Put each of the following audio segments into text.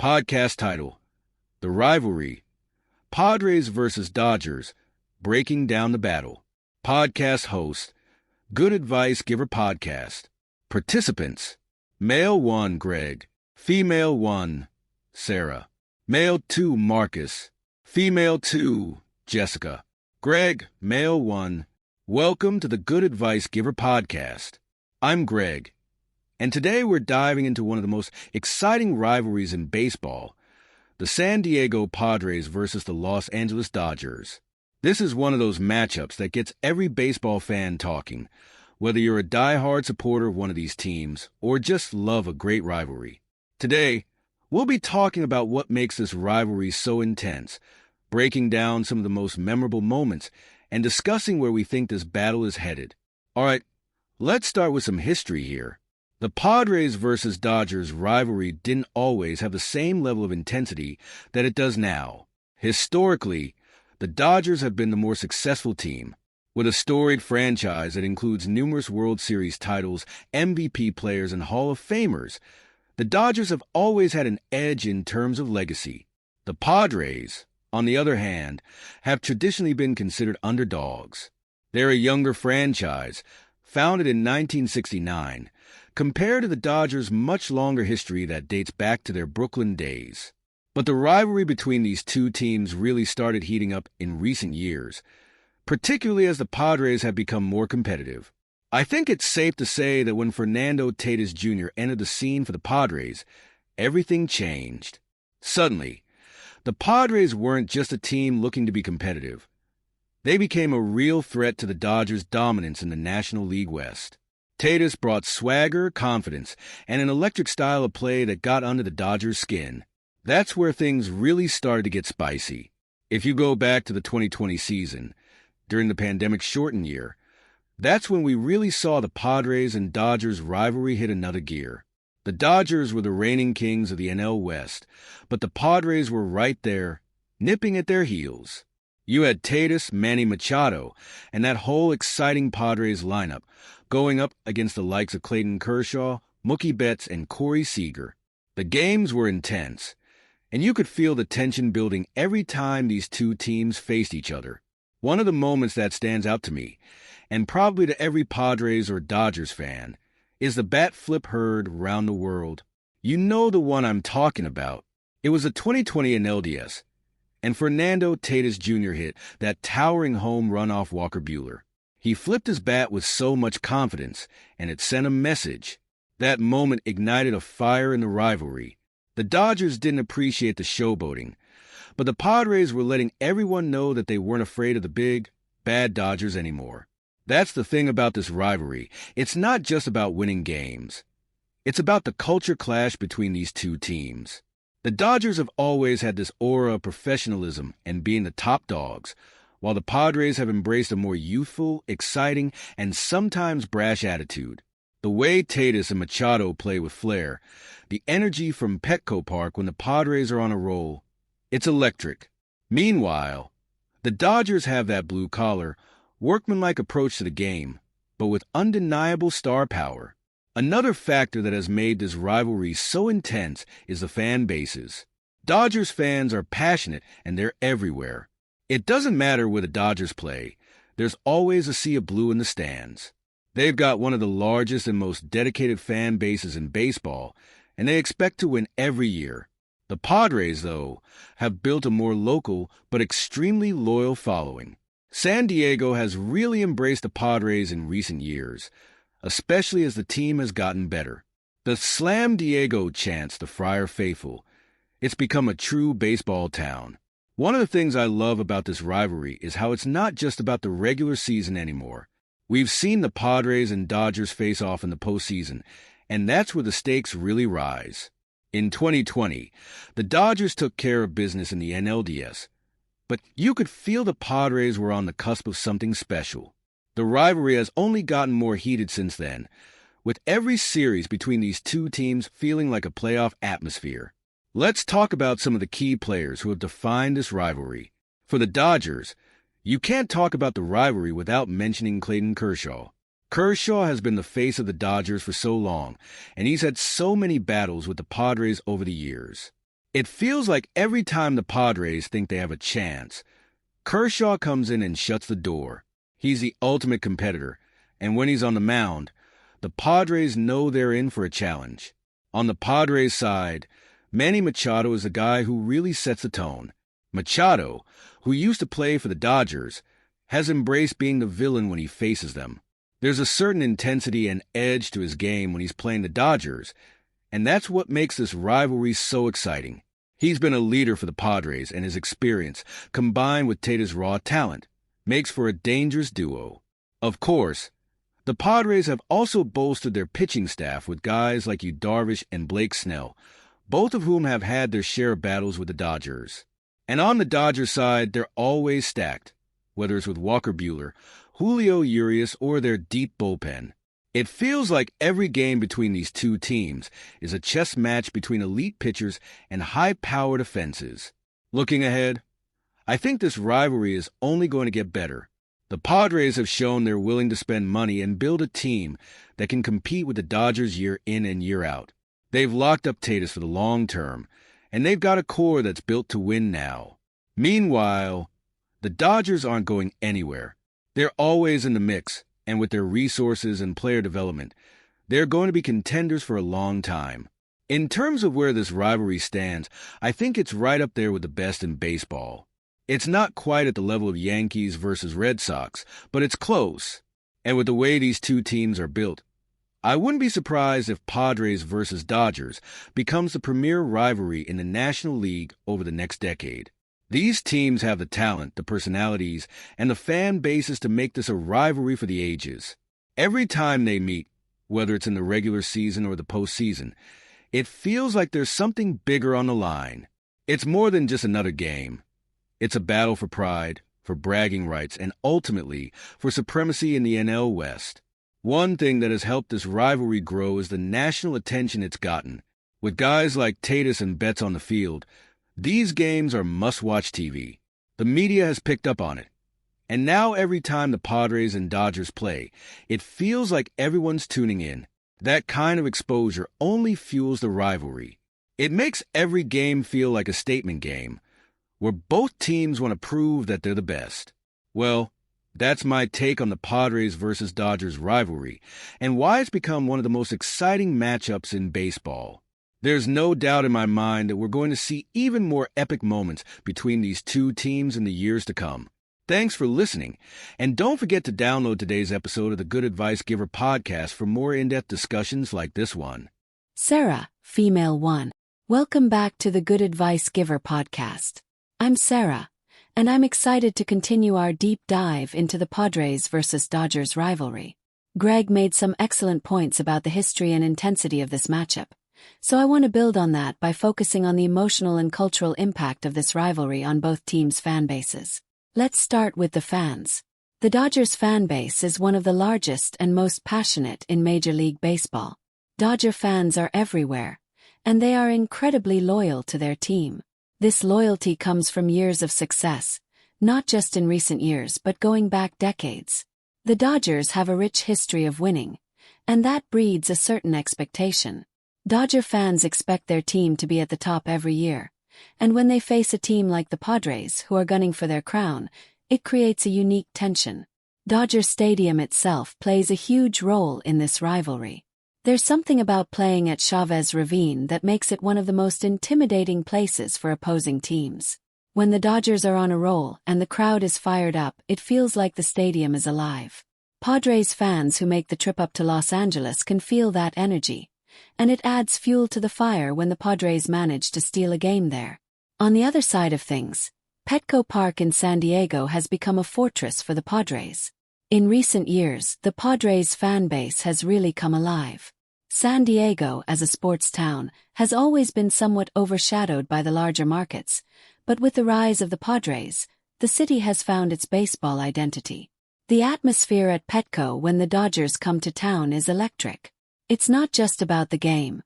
Podcast title, The Rivalry, Padres versus Dodgers, Breaking Down the Battle. Podcast host, Good Advice Giver Podcast. Participants, Male 1, Greg. Female 1, Sarah. Male 2, Marcus. Female 2, Jessica. Greg, Male 1. Welcome to the Good Advice Giver Podcast. I'm Greg, and today we're diving into one of the most exciting rivalries in baseball, the San Diego Padres versus the Los Angeles Dodgers. This is one of those matchups that gets every baseball fan talking, whether you're a diehard supporter of one of these teams or just love a great rivalry. Today, we'll be talking about what makes this rivalry so intense, breaking down some of the most memorable moments, and discussing where we think this battle is headed. All right, let's start with some history here. The Padres versus Dodgers rivalry didn't always have the same level of intensity that it does now. Historically, the Dodgers have been the more successful team, with a storied franchise that includes numerous World Series titles, MVP players, and Hall of Famers. The Dodgers have always had an edge in terms of legacy. The Padres, on the other hand, have traditionally been considered underdogs. They're a younger franchise, founded in 1969, compared to the Dodgers' much longer history that dates back to their Brooklyn days. But the rivalry between these two teams really started heating up in recent years, particularly as the Padres have become more competitive. I think it's safe to say that when Fernando Tatis Jr. entered the scene for the Padres, everything changed. Suddenly, the Padres weren't just a team looking to be competitive. They became a real threat to the Dodgers' dominance in the National League West. Tatis brought swagger, confidence, and an electric style of play that got under the Dodgers' skin. That's where things really started to get spicy. If you go back to the 2020 season, during the pandemic-shortened year, that's when we really saw the Padres and Dodgers rivalry hit another gear. The Dodgers were the reigning kings of the NL West, but the Padres were right there, nipping at their heels. You had Tatis, Manny Machado, and that whole exciting Padres lineup going up against the likes of Clayton Kershaw, Mookie Betts, and Corey Seager. The games were intense, and you could feel the tension building every time these two teams faced each other. One of the moments that stands out to me, and probably to every Padres or Dodgers fan, is the bat flip heard around the world. You know the one I'm talking about. It was the 2020 NLDS, and Fernando Tatis Jr. hit that towering home run off Walker Buehler. He flipped his bat with so much confidence, and it sent a message. That moment ignited a fire in the rivalry. The Dodgers didn't appreciate the showboating, but the Padres were letting everyone know that they weren't afraid of the big, bad Dodgers anymore. That's the thing about this rivalry. It's not just about winning games. It's about the culture clash between these two teams. The Dodgers have always had this aura of professionalism and being the top dogs, while the Padres have embraced a more youthful, exciting, and sometimes brash attitude. The way Tatis and Machado play with flair, the energy from Petco Park when the Padres are on a roll, it's electric. Meanwhile, the Dodgers have that blue-collar, workmanlike approach to the game, but with undeniable star power. Another factor that has made this rivalry so intense is the fan bases. Dodgers fans are passionate and they're everywhere. It doesn't matter where the Dodgers play, there's always a sea of blue in the stands. They've got one of the largest and most dedicated fan bases in baseball, and they expect to win every year. The Padres, though, have built a more local but extremely loyal following. San Diego has really embraced the Padres in recent years, especially as the team has gotten better. The Slam Diego chants the Friar faithful. It's become a true baseball town. One of the things I love about this rivalry is how it's not just about the regular season anymore. We've seen the Padres and Dodgers face off in the postseason, and that's where the stakes really rise. In 2020, the Dodgers took care of business in the NLDS, but you could feel the Padres were on the cusp of something special. The rivalry has only gotten more heated since then, with every series between these two teams feeling like a playoff atmosphere. Let's talk about some of the key players who have defined this rivalry. For the Dodgers, you can't talk about the rivalry without mentioning Clayton Kershaw. Kershaw has been the face of the Dodgers for so long, and he's had so many battles with the Padres over the years. It feels like every time the Padres think they have a chance, Kershaw comes in and shuts the door. He's the ultimate competitor, and when he's on the mound, the Padres know they're in for a challenge. On the Padres side, Manny Machado is the guy who really sets the tone. Machado, who used to play for the Dodgers, has embraced being the villain when he faces them. There's a certain intensity and edge to his game when he's playing the Dodgers, and that's what makes this rivalry so exciting. He's been a leader for the Padres, and his experience, combined with Tate's raw talent, makes for a dangerous duo. Of course, the Padres have also bolstered their pitching staff with guys like Yu Darvish and Blake Snell, both of whom have had their share of battles with the Dodgers. And on the Dodgers side, they're always stacked, whether it's with Walker Buehler, Julio Urias, or their deep bullpen. It feels like every game between these two teams is a chess match between elite pitchers and high-powered offenses. Looking ahead, I think this rivalry is only going to get better. The Padres have shown they're willing to spend money and build a team that can compete with the Dodgers year in and year out. They've locked up Tatis for the long term, and they've got a core that's built to win now. Meanwhile, the Dodgers aren't going anywhere. They're always in the mix, and with their resources and player development, they're going to be contenders for a long time. In terms of where this rivalry stands, I think it's right up there with the best in baseball. It's not quite at the level of Yankees versus Red Sox, but it's close. And with the way these two teams are built, I wouldn't be surprised if Padres versus Dodgers becomes the premier rivalry in the National League over the next decade. These teams have the talent, the personalities, and the fan bases to make this a rivalry for the ages. Every time they meet, whether it's in the regular season or the postseason, it feels like there's something bigger on the line. It's more than just another game. It's a battle for pride, for bragging rights, and ultimately for supremacy in the NL West. One thing that has helped this rivalry grow is the national attention it's gotten. With guys like Tatis and Betts on the field, these games are must-watch TV. The media has picked up on it. And now every time the Padres and Dodgers play, it feels like everyone's tuning in. That kind of exposure only fuels the rivalry. It makes every game feel like a statement game, where both teams want to prove that they're the best. Well, that's my take on the Padres versus Dodgers rivalry, and why it's become one of the most exciting matchups in baseball. There's no doubt in my mind that we're going to see even more epic moments between these two teams in the years to come. Thanks for listening, and don't forget to download today's episode of the Good Advice Giver podcast for more in-depth discussions like this one. Sarah, female 1. Welcome back to the Good Advice Giver podcast. I'm Sarah, and I'm excited to continue our deep dive into the Padres versus Dodgers rivalry. Greg made some excellent points about the history and intensity of this matchup, so I want to build on that by focusing on the emotional and cultural impact of this rivalry on both teams' fan bases. Let's start with the fans. The Dodgers fan base is one of the largest and most passionate in Major League Baseball. Dodger fans are everywhere, and they are incredibly loyal to their team. This loyalty comes from years of success, not just in recent years but going back decades. The Dodgers have a rich history of winning, and that breeds a certain expectation. Dodger fans expect their team to be at the top every year, and when they face a team like the Padres who are gunning for their crown, it creates a unique tension. Dodger Stadium itself plays a huge role in this rivalry. There's something about playing at Chavez Ravine that makes it one of the most intimidating places for opposing teams. When the Dodgers are on a roll and the crowd is fired up, it feels like the stadium is alive. Padres fans who make the trip up to Los Angeles can feel that energy, and it adds fuel to the fire when the Padres manage to steal a game there. On the other side of things, Petco Park in San Diego has become a fortress for the Padres. In recent years, the Padres fan base has really come alive. San Diego, as a sports town, has always been somewhat overshadowed by the larger markets, but with the rise of the Padres, the city has found its baseball identity. The atmosphere at Petco when the Dodgers come to town is electric. It's not just about the game.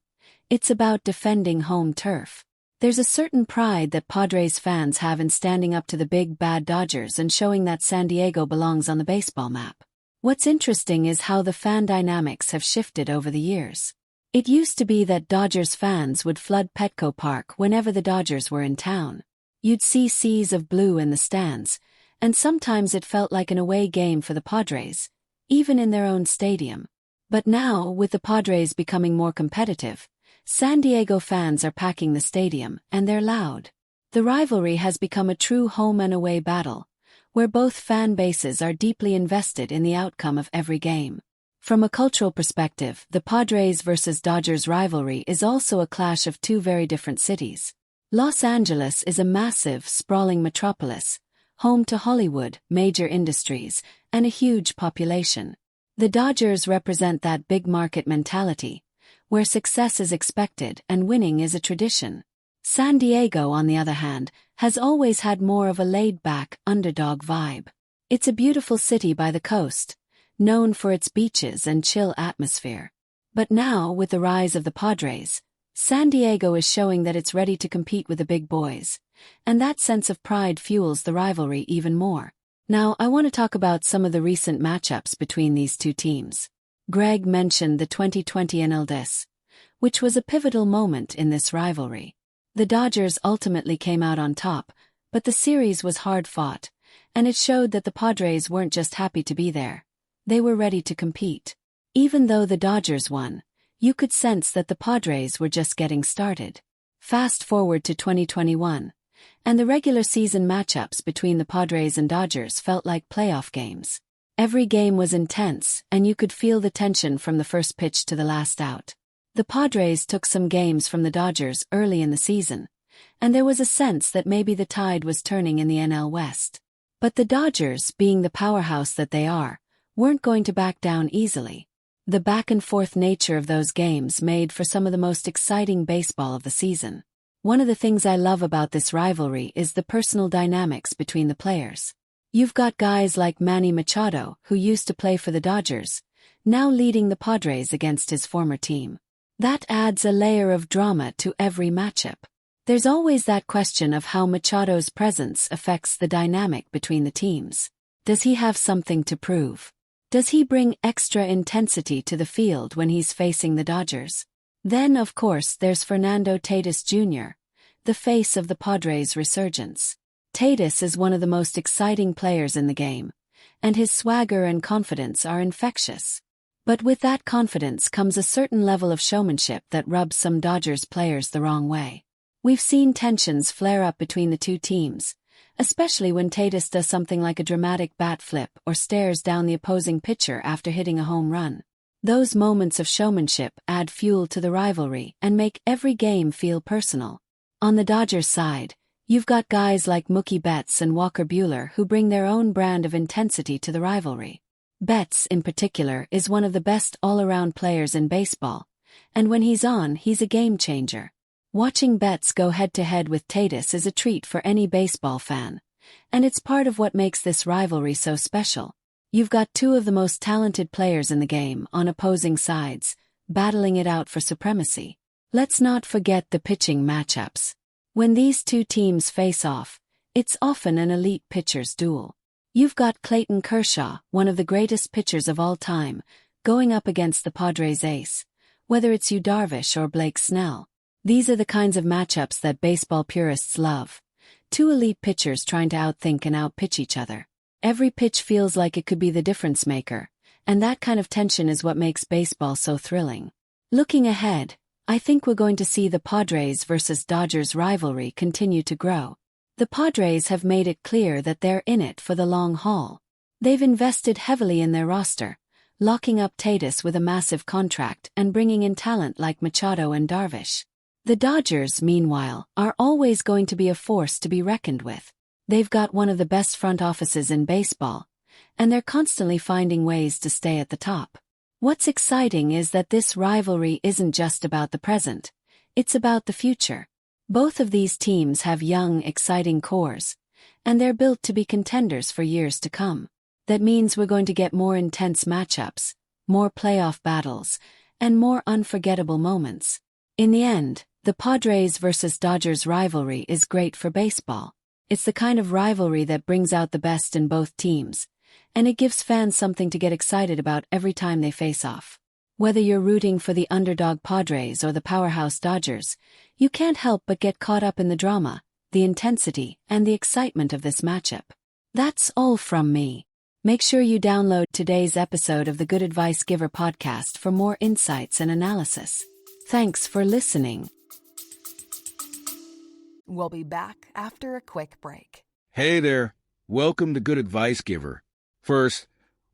It's about defending home turf. There's a certain pride that Padres fans have in standing up to the big bad Dodgers and showing that San Diego belongs on the baseball map. What's interesting is how the fan dynamics have shifted over the years. It used to be that Dodgers fans would flood Petco Park whenever the Dodgers were in town. You'd see seas of blue in the stands, and sometimes it felt like an away game for the Padres, even in their own stadium. But now, with the Padres becoming more competitive, San Diego fans are packing the stadium, and they're loud. The rivalry has become a true home and away battle, where both fan bases are deeply invested in the outcome of every game. From a cultural perspective, the Padres versus Dodgers rivalry is also a clash of two very different cities. Los Angeles is a massive, sprawling metropolis, home to Hollywood, major industries, and a huge population. The Dodgers represent that big market mentality, where success is expected and winning is a tradition. San Diego, on the other hand, has always had more of a laid-back, underdog vibe. It's a beautiful city by the coast, known for its beaches and chill atmosphere. But now, with the rise of the Padres, San Diego is showing that it's ready to compete with the big boys, and that sense of pride fuels the rivalry even more. Now, I want to talk about some of the recent matchups between these two teams. Greg mentioned the 2020 NLDS, which was a pivotal moment in this rivalry. The Dodgers ultimately came out on top, but the series was hard-fought, and it showed that the Padres weren't just happy to be there. They were ready to compete. Even though the Dodgers won, you could sense that the Padres were just getting started. Fast forward to 2021, and the regular season matchups between the Padres and Dodgers felt like playoff games. Every game was intense, and you could feel the tension from the first pitch to the last out. The Padres took some games from the Dodgers early in the season, and there was a sense that maybe the tide was turning in the NL West. But the Dodgers, being the powerhouse that they are, weren't going to back down easily. The back-and-forth nature of those games made for some of the most exciting baseball of the season. One of the things I love about this rivalry is the personal dynamics between the players. You've got guys like Manny Machado, who used to play for the Dodgers, now leading the Padres against his former team. That adds a layer of drama to every matchup. There's always that question of how Machado's presence affects the dynamic between the teams. Does he have something to prove? Does he bring extra intensity to the field when he's facing the Dodgers? Then, of course, there's Fernando Tatis Jr., the face of the Padres' resurgence. Tatis is one of the most exciting players in the game, and his swagger and confidence are infectious. But with that confidence comes a certain level of showmanship that rubs some Dodgers players the wrong way. We've seen tensions flare up between the two teams, especially when Tatis does something like a dramatic bat flip or stares down the opposing pitcher after hitting a home run. Those moments of showmanship add fuel to the rivalry and make every game feel personal. On the Dodgers side, you've got guys like Mookie Betts and Walker Buehler who bring their own brand of intensity to the rivalry. Betts, in particular, is one of the best all-around players in baseball, and when he's on, he's a game-changer. Watching Betts go head-to-head with Tatis is a treat for any baseball fan, and it's part of what makes this rivalry so special. You've got two of the most talented players in the game on opposing sides, battling it out for supremacy. Let's not forget the pitching matchups. When these two teams face off, it's often an elite pitcher's duel. You've got Clayton Kershaw, one of the greatest pitchers of all time, going up against the Padres' ace, whether it's Yu Darvish or Blake Snell. These are the kinds of matchups that baseball purists love. Two elite pitchers trying to outthink and outpitch each other. Every pitch feels like it could be the difference maker, and that kind of tension is what makes baseball so thrilling. Looking ahead, I think we're going to see the Padres versus Dodgers rivalry continue to grow. The Padres have made it clear that they're in it for the long haul. They've invested heavily in their roster, locking up Tatis with a massive contract and bringing in talent like Machado and Darvish. The Dodgers, meanwhile, are always going to be a force to be reckoned with. They've got one of the best front offices in baseball, and they're constantly finding ways to stay at the top. What's exciting is that this rivalry isn't just about the present, it's about the future. Both of these teams have young, exciting cores, and they're built to be contenders for years to come. That means we're going to get more intense matchups, more playoff battles, and more unforgettable moments. In the end, the Padres versus Dodgers rivalry is great for baseball. It's the kind of rivalry that brings out the best in both teams, and it gives fans something to get excited about every time they face off. Whether you're rooting for the underdog Padres or the powerhouse Dodgers, you can't help but get caught up in the drama, the intensity, and the excitement of this matchup. That's all from me. Make sure you download today's episode of the Good Advice Giver podcast for more insights and analysis. Thanks for listening. We'll be back after a quick break. Hey there. Welcome to Good Advice Giver. First,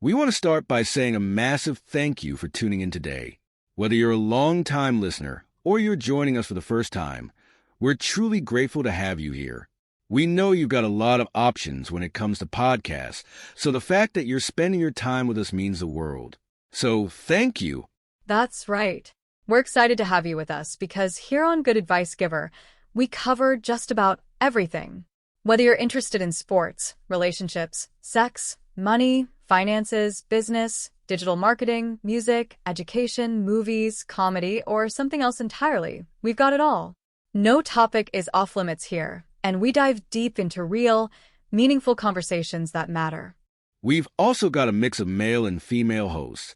we want to start by saying a massive thank you for tuning in today. Whether you're a long-time listener or you're joining us for the first time, we're truly grateful to have you here. We know you've got a lot of options when it comes to podcasts, so the fact that you're spending your time with us means the world. So thank you. That's right. We're excited to have you with us because here on Good Advice Giver, we cover just about everything. Whether you're interested in sports, relationships, sex, money, finances, business, digital marketing, music, education, movies, comedy, or something else entirely, we've got it all. No topic is off limits here, and we dive deep into real, meaningful conversations that matter. We've also got a mix of male and female hosts,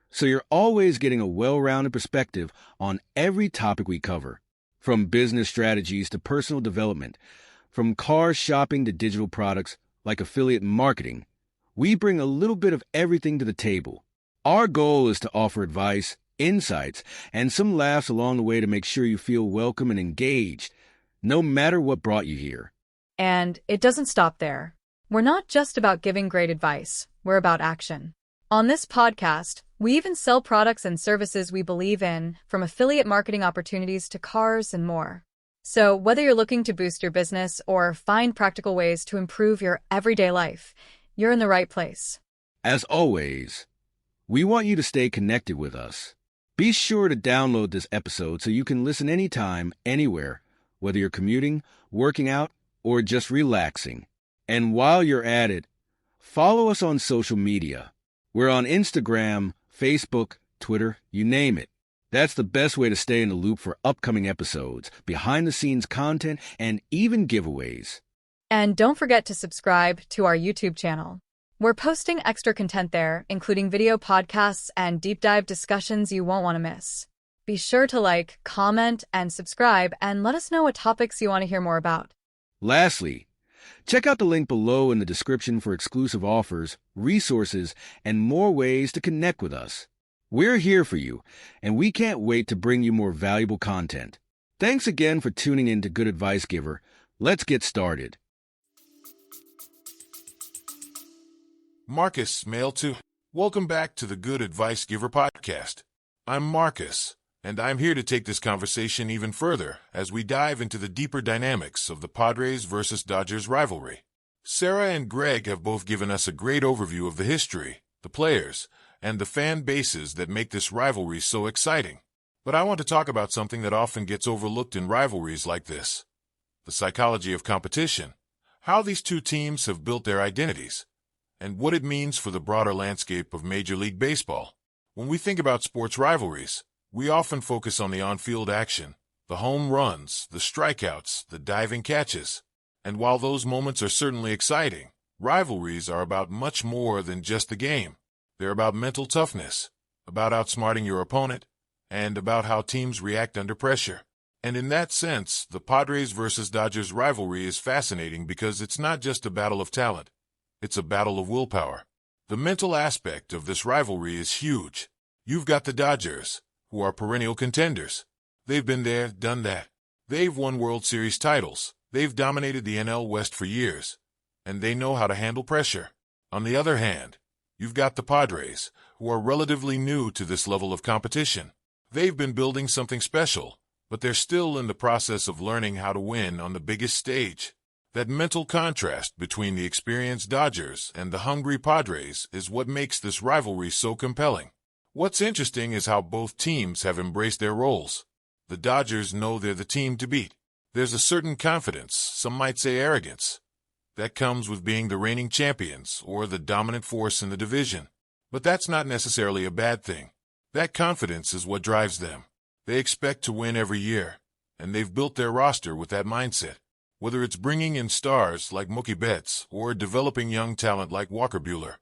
so you're always getting a well-rounded perspective on every topic we cover, from business strategies to personal development, from car shopping to digital products like affiliate marketing. We bring a little bit of everything to the table. Our goal is to offer advice, insights, and some laughs along the way to make sure you feel welcome and engaged, no matter what brought you here. And it doesn't stop there. We're not just about giving great advice, we're about action. On this podcast, we even sell products and services we believe in, from affiliate marketing opportunities to cars and more. So whether you're looking to boost your business or find practical ways to improve your everyday life, you're in the right place. As always, we want you to stay connected with us. Be sure to download this episode so you can listen anytime, anywhere, whether you're commuting, working out, or just relaxing. And while you're at it, follow us on social media. We're on Instagram, Facebook, Twitter, you name it. That's the best way to stay in the loop for upcoming episodes, behind-the-scenes content, and even giveaways. And don't forget to subscribe to our YouTube channel. We're posting extra content there, including video podcasts and deep dive discussions you won't want to miss. Be sure to like, comment, and subscribe, and let us know what topics you want to hear more about. Lastly, check out the link below in the description for exclusive offers, resources, and more ways to connect with us. We're here for you, and we can't wait to bring you more valuable content. Thanks again for tuning in to Good Advice Giver. Let's get started. Marcus, male 2. Welcome back to the Good Advice Giver podcast. I'm Marcus, and I'm here to take this conversation even further as we dive into the deeper dynamics of the Padres versus Dodgers rivalry. Sarah and Greg have both given us a great overview of the history, the players, and the fan bases that make this rivalry so exciting. But I want to talk about something that often gets overlooked in rivalries like this: the psychology of competition, how these two teams have built their identities, and what it means for the broader landscape of Major League Baseball. When we think about sports rivalries, we often focus on the on-field action, the home runs, the strikeouts, the diving catches. And while those moments are certainly exciting, rivalries are about much more than just the game. They're about mental toughness, about outsmarting your opponent, and about how teams react under pressure. And in that sense, the Padres versus Dodgers rivalry is fascinating because it's not just a battle of talent. It's a battle of willpower. The mental aspect of this rivalry is huge. You've got the Dodgers, who are perennial contenders. They've been there, done that. They've won World Series titles. They've dominated the NL West for years, and they know how to handle pressure. On the other hand, you've got the Padres, who are relatively new to this level of competition. They've been building something special, but they're still in the process of learning how to win on the biggest stage. That mental contrast between the experienced Dodgers and the hungry Padres is what makes this rivalry so compelling. What's interesting is how both teams have embraced their roles. The Dodgers know they're the team to beat. There's a certain confidence, some might say arrogance, that comes with being the reigning champions or the dominant force in the division. But that's not necessarily a bad thing. That confidence is what drives them. They expect to win every year, and they've built their roster with that mindset. Whether it's bringing in stars like Mookie Betts or developing young talent like Walker Buehler,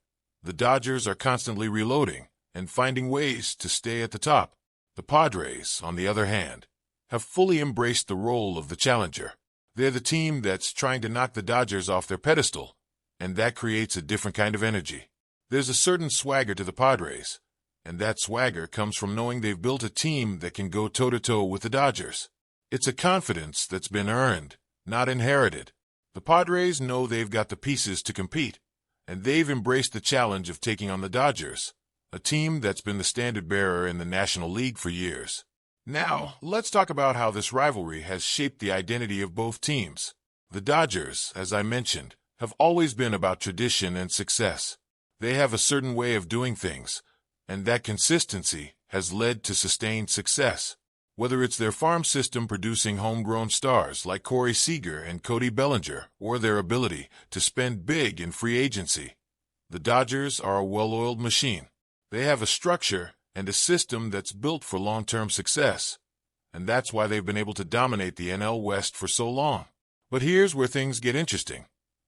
the Dodgers are constantly reloading, and finding ways to stay at the top. The Padres, on the other hand, have fully embraced the role of the challenger. They're the team that's trying to knock the Dodgers off their pedestal, and that creates a different kind of energy. There's a certain swagger to the Padres, and that swagger comes from knowing they've built a team that can go toe-to-toe with the Dodgers. It's a confidence that's been earned, not inherited. The Padres know they've got the pieces to compete, and they've embraced the challenge of taking on the Dodgers, a team that's been the standard-bearer in the National League for years. Now, let's talk about how this rivalry has shaped the identity of both teams. The Dodgers, as I mentioned, have always been about tradition and success. They have a certain way of doing things, and that consistency has led to sustained success. Whether it's their farm system producing homegrown stars like Corey Seager and Cody Bellinger, or their ability to spend big in free agency, the Dodgers are a well-oiled machine. They have a structure and a system that's built for long-term success, and that's why they've been able to dominate the NL West for so long. But here's where things get interesting.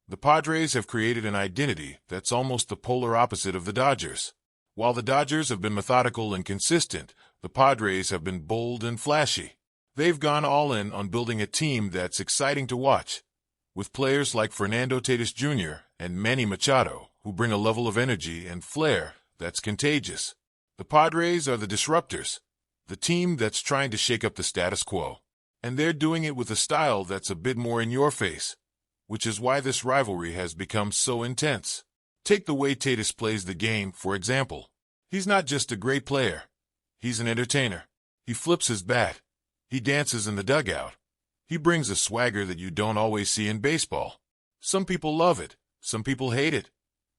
The Padres have created an identity that's almost the polar opposite of the Dodgers. While the Dodgers have been methodical and consistent, the Padres have been bold and flashy. They've gone all in on building a team that's exciting to watch, with players like Fernando Tatis Jr. and Manny Machado, who bring a level of energy and flair that's contagious. The Padres are the disruptors, the team that's trying to shake up the status quo, and they're doing it with a style that's a bit more in your face, which is why this rivalry has become so intense. Take the way Tatis plays the game, for example. He's not just a great player. He's an entertainer. He flips his bat. He dances in the dugout. He brings a swagger that you don't always see in baseball. Some people love it. Some people hate it.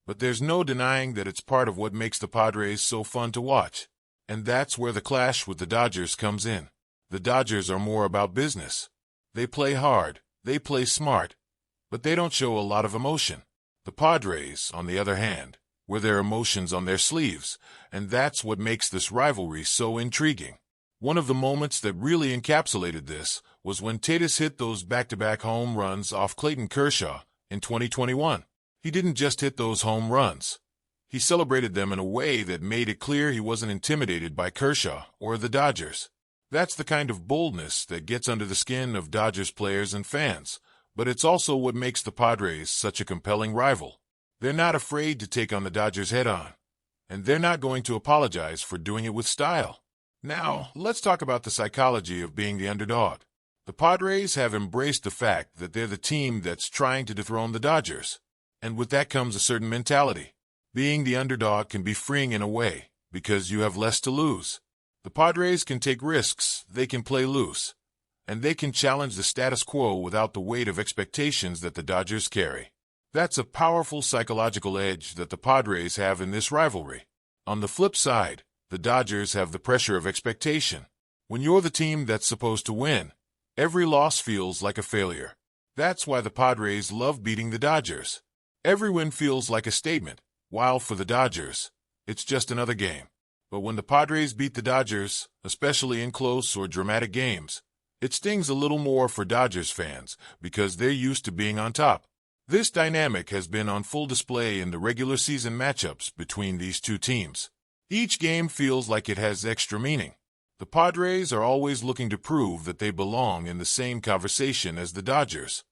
But there's no denying that it's part of what makes the Padres so fun to watch. And that's where the clash with the Dodgers comes in. The Dodgers are more about business. They play hard. They play smart. But they don't show a lot of emotion. The Padres, on the other hand, wear their emotions on their sleeves, and that's what makes this rivalry so intriguing. One of the moments that really encapsulated this was when Tatis hit those back-to-back home runs off Clayton Kershaw in 2021. He didn't just hit those home runs. He celebrated them in a way that made it clear he wasn't intimidated by Kershaw or the Dodgers. That's the kind of boldness that gets under the skin of Dodgers players and fans, but it's also what makes the Padres such a compelling rival. They're not afraid to take on the Dodgers head-on, and they're not going to apologize for doing it with style. Now, let's talk about the psychology of being the underdog. The Padres have embraced the fact that they're the team that's trying to dethrone the Dodgers, and with that comes a certain mentality. Being the underdog can be freeing in a way, because you have less to lose. The Padres can take risks, they can play loose, and they can challenge the status quo without the weight of expectations that the Dodgers carry. That's a powerful psychological edge that the Padres have in this rivalry. On the flip side, the Dodgers have the pressure of expectation. When you're the team that's supposed to win, every loss feels like a failure. That's why the Padres love beating the Dodgers. Every win feels like a statement, while for the Dodgers, it's just another game. But when the Padres beat the Dodgers, especially in close or dramatic games, it stings a little more for Dodgers fans because they're used to being on top. This dynamic has been on full display in the regular season matchups between these two teams. Each game feels like it has extra meaning. The Padres are always looking to prove that they belong in the same conversation as the Dodgers,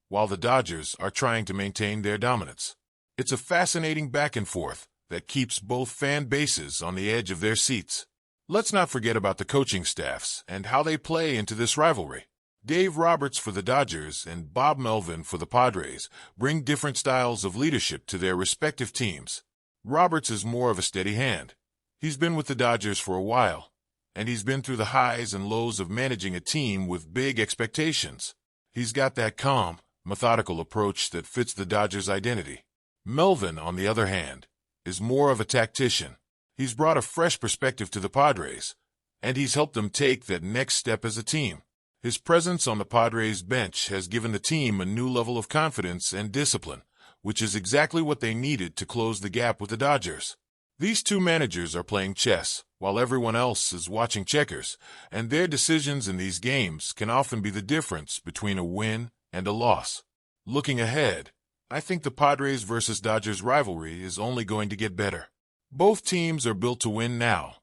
while the Dodgers are trying to maintain their dominance. It's a fascinating back and forth that keeps both fan bases on the edge of their seats. Let's not forget about the coaching staffs and how they play into this rivalry. Dave Roberts for the Dodgers and Bob Melvin for the Padres bring different styles of leadership to their respective teams. Roberts is more of a steady hand. He's been with the Dodgers for a while, and he's been through the highs and lows of managing a team with big expectations. He's got that calm, methodical approach that fits the Dodgers' identity. Melvin, on the other hand, is more of a tactician. He's brought a fresh perspective to the Padres, and he's helped them take that next step as a team. His presence on the Padres bench has given the team a new level of confidence and discipline, which is exactly what they needed to close the gap with the Dodgers. These two managers are playing chess, while everyone else is watching checkers, and their decisions in these games can often be the difference between a win and a loss. Looking ahead, I think the Padres versus Dodgers rivalry is only going to get better. Both teams are built to win now,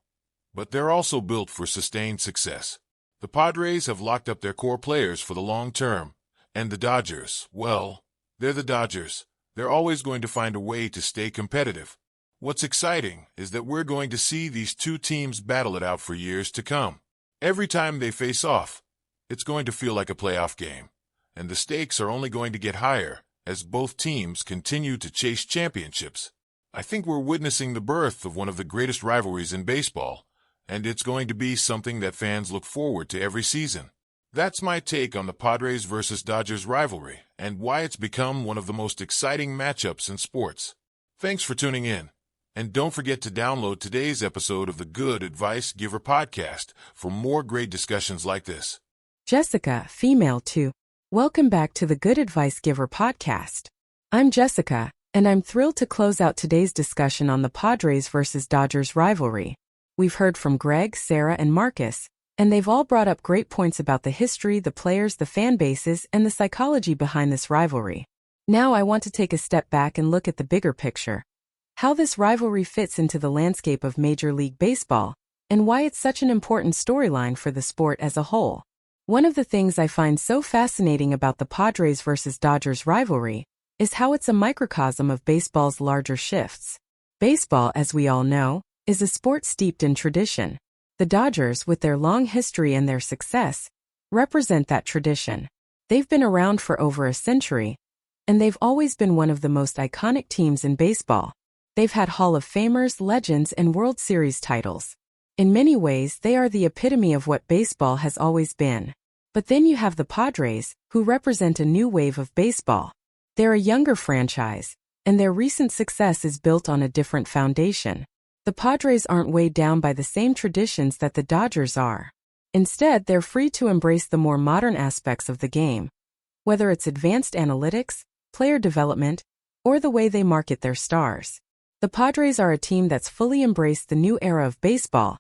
but they're also built for sustained success. The Padres have locked up their core players for the long term, and the Dodgers, well, they're the Dodgers. They're always going to find a way to stay competitive. What's exciting is that we're going to see these two teams battle it out for years to come. Every time they face off, it's going to feel like a playoff game, and the stakes are only going to get higher as both teams continue to chase championships. I think we're witnessing the birth of one of the greatest rivalries in baseball, and it's going to be something that fans look forward to every season. That's my take on the Padres versus Dodgers rivalry and why it's become one of the most exciting matchups in sports. Thanks for tuning in, and don't forget to download today's episode of the Good Advice Giver podcast for more great discussions like this. Jessica, female 2. Welcome back to the Good Advice Giver podcast. I'm Jessica, and I'm thrilled to close out today's discussion on the Padres versus Dodgers rivalry. We've heard from Greg, Sarah, and Marcus, and they've all brought up great points about the history, the players, the fan bases, and the psychology behind this rivalry. Now I want to take a step back and look at the bigger picture. How this rivalry fits into the landscape of Major League Baseball, and why it's such an important storyline for the sport as a whole. One of the things I find so fascinating about the Padres versus Dodgers rivalry is how it's a microcosm of baseball's larger shifts. Baseball, as we all know, is a sport steeped in tradition. The Dodgers, with their long history and their success, represent that tradition. They've been around for over a century, and they've always been one of the most iconic teams in baseball. They've had Hall of Famers, legends, and World Series titles. In many ways, they are the epitome of what baseball has always been. But then you have the Padres, who represent a new wave of baseball. They're a younger franchise, and their recent success is built on a different foundation. The Padres aren't weighed down by the same traditions that the Dodgers are. Instead, they're free to embrace the more modern aspects of the game, whether it's advanced analytics, player development, or the way they market their stars. The Padres are a team that's fully embraced the new era of baseball,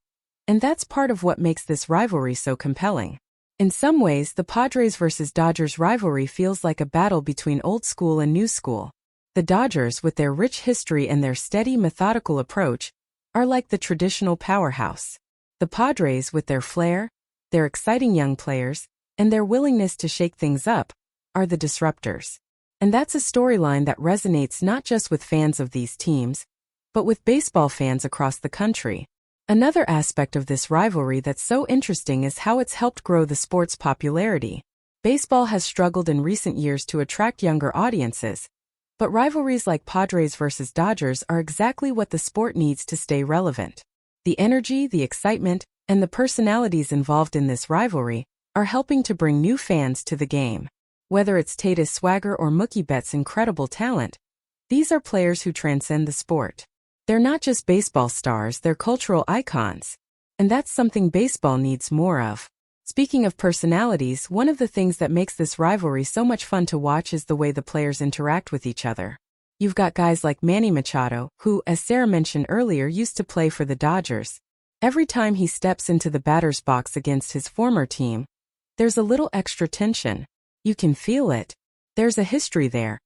and that's part of what makes this rivalry so compelling. In some ways, the Padres versus Dodgers rivalry feels like a battle between old school and new school. The Dodgers, with their rich history and their steady, methodical approach, are like the traditional powerhouse. The Padres, with their flair, their exciting young players, and their willingness to shake things up, are the disruptors. And that's a storyline that resonates not just with fans of these teams, but with baseball fans across the country. Another aspect of this rivalry that's so interesting is how it's helped grow the sport's popularity. Baseball has struggled in recent years to attract younger audiences, but rivalries like Padres versus Dodgers are exactly what the sport needs to stay relevant. The energy, the excitement, and the personalities involved in this rivalry are helping to bring new fans to the game. Whether it's Tatis' swagger or Mookie Betts' incredible talent, these are players who transcend the sport. They're not just baseball stars, they're cultural icons. And that's something baseball needs more of. Speaking of personalities, one of the things that makes this rivalry so much fun to watch is the way the players interact with each other. You've got guys like Manny Machado, who, as Sarah mentioned earlier, used to play for the Dodgers. Every time he steps into the batter's box against his former team, there's a little extra tension. You can feel it. There's a history there.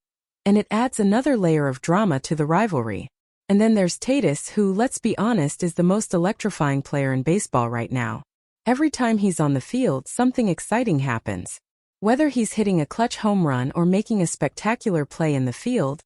And it adds another layer of drama to the rivalry. And then there's Tatis, who, let's be honest, is the most electrifying player in baseball right now. Every time he's on the field, something exciting happens. Whether he's hitting a clutch home run or making a spectacular play in the field,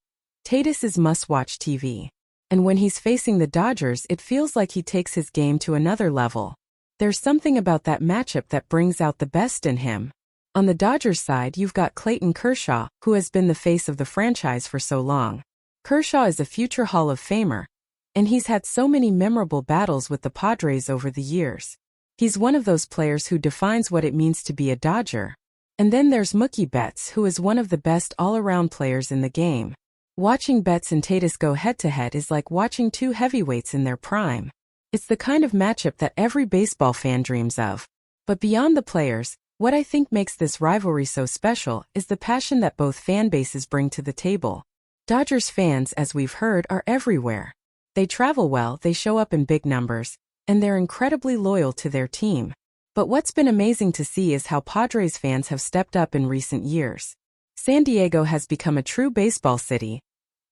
Tatis is must-watch TV. And when he's facing the Dodgers, it feels like he takes his game to another level. There's something about that matchup that brings out the best in him. On the Dodgers side, you've got Clayton Kershaw, who has been the face of the franchise for so long. Kershaw is a future Hall of Famer, and he's had so many memorable battles with the Padres over the years. He's one of those players who defines what it means to be a Dodger. And then there's Mookie Betts, who is one of the best all-around players in the game. Watching Betts and Tatis go head-to-head is like watching two heavyweights in their prime. It's the kind of matchup that every baseball fan dreams of. But beyond the players, what I think makes this rivalry so special is the passion that both fan bases bring to the table. Dodgers fans, as we've heard, are everywhere. They travel well, they show up in big numbers, and they're incredibly loyal to their team. But what's been amazing to see is how Padres fans have stepped up in recent years. San Diego has become a true baseball city,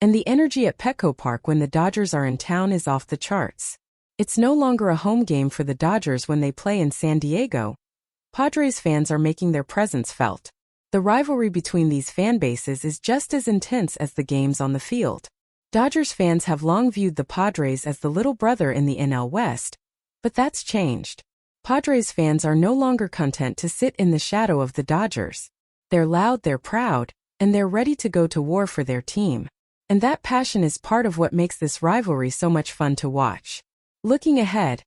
And the energy at Petco Park when the Dodgers are in town is off the charts. It's no longer a home game for the Dodgers when they play in San Diego. Padres fans are making their presence felt. The rivalry between these fan bases is just as intense as the games on the field. Dodgers fans have long viewed the Padres as the little brother in the NL West, but that's changed. Padres fans are no longer content to sit in the shadow of the Dodgers. They're loud, they're proud, and they're ready to go to war for their team. And that passion is part of what makes this rivalry so much fun to watch. Looking ahead,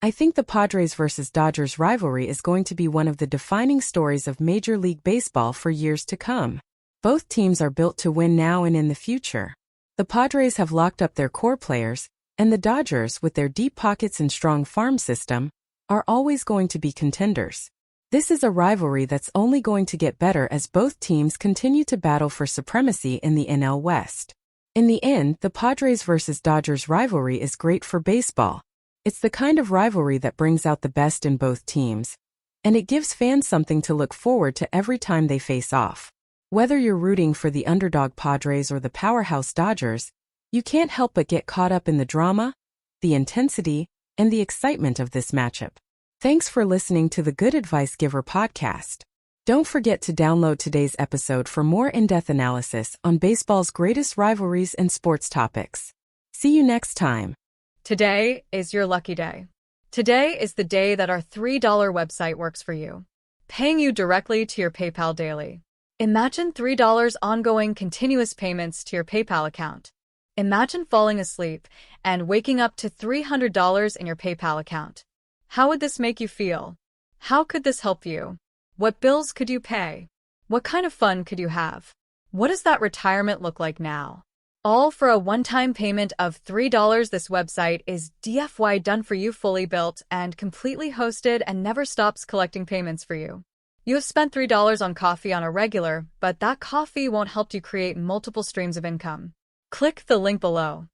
I think the Padres versus Dodgers rivalry is going to be one of the defining stories of Major League Baseball for years to come. Both teams are built to win now and in the future. The Padres have locked up their core players, and the Dodgers, with their deep pockets and strong farm system, are always going to be contenders. This is a rivalry that's only going to get better as both teams continue to battle for supremacy in the NL West. In the end, the Padres versus Dodgers rivalry is great for baseball. It's the kind of rivalry that brings out the best in both teams, and it gives fans something to look forward to every time they face off. Whether you're rooting for the underdog Padres or the powerhouse Dodgers, you can't help but get caught up in the drama, the intensity, and the excitement of this matchup. Thanks for listening to the Good Advice Giver podcast. Don't forget to download today's episode for more in-depth analysis on baseball's greatest rivalries and sports topics. See you next time. Today is your lucky day. Today is the day that our $3 website works for you, paying you directly to your PayPal daily. Imagine $3 ongoing continuous payments to your PayPal account. Imagine falling asleep and waking up to $300 in your PayPal account. How would this make you feel? How could this help you? What bills could you pay? What kind of fun could you have? What does that retirement look like now? All for a one-time payment of $3. This website is DFY done for you, fully built and completely hosted, and never stops collecting payments for you. You have spent $3 on coffee on a regular, but that coffee won't help you create multiple streams of income. Click the link below.